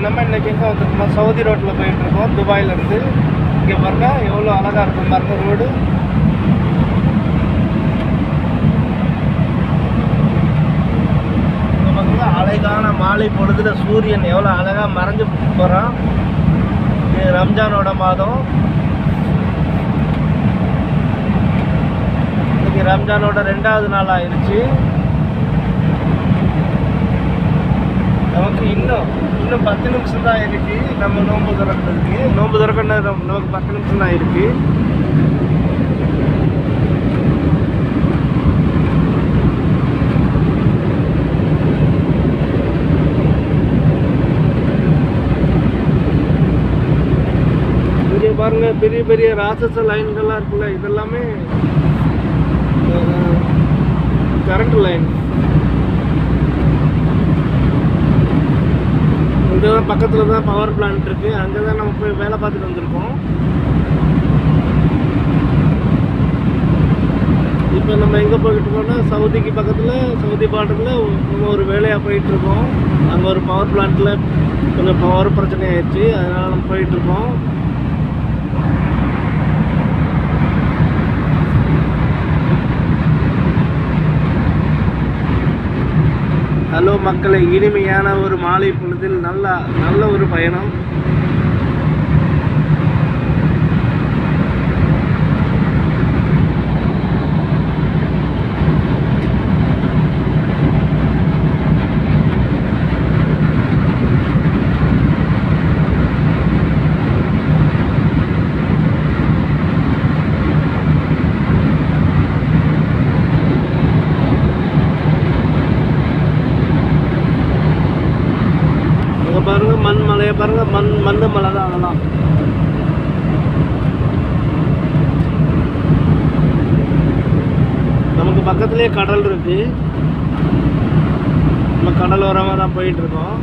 இல்லாமல் இன்றைக்கி எங்கே வந்துருக்கோம், சவுதி ரோட்டில் போயிட்டுருக்கோம் துபாயிலேருந்து. இங்கே பாருங்கள் எவ்வளோ அழகாக இருக்கும் பாருங்கள் ரோடு. இங்கே பாருங்கள் அழகான மாலை பொழுதுல சூரியன் எவ்வளோ அழகாக மறைஞ்சு போகிறான். இது ரம்ஜானோட மாதம். இன்னைக்கு ரம்ஜானோட 2வது நாள் ஆயிடுச்சு. நமக்கு இன்னும் 10 நிமிஷம் தான் இருக்கு. நம்ம நோன்பு திறக்கிறதுக்கு நமக்கு 10 நிமிஷம் தான் இருக்கு. இங்கே பாருங்க பெரிய பெரிய ராட்சச லைன்கள்லாம் இருக்குல்ல, இதெல்லாமே கரண்ட் லைன். இதுதான் பக்கத்தில் தான் பவர் பிளான்ட் இருக்குது. அங்கே தான் நம்ம போய் வேலை பார்த்துட்டு வந்திருக்கோம். இப்போ நம்ம எங்கே போய்கிட்டு இருக்கோம்னா சவுதிக்கு பக்கத்தில், சவுதி பார்டரில் ஒரு வேலையாக போயிட்டுருக்கோம். அங்கே ஒரு பவர் பிளான்ட்டில் கொஞ்சம் பவர் பிரச்சனை ஆயிடுச்சு, அதனால் நம்ம போயிட்டுருக்கோம். ஹலோ மக்களை, இனிமையான ஒரு மாலை பொழுதில் நல்ல ஒரு பயணம். பாருங்க மண் மலையை பாருங்க, மண் மலை தான். அதெல்லாம் நமக்கு பக்கத்துலேயே கடல் இருக்கு. நம்ம கடலோரமாக தான் போயிட்டு இருக்கோம்.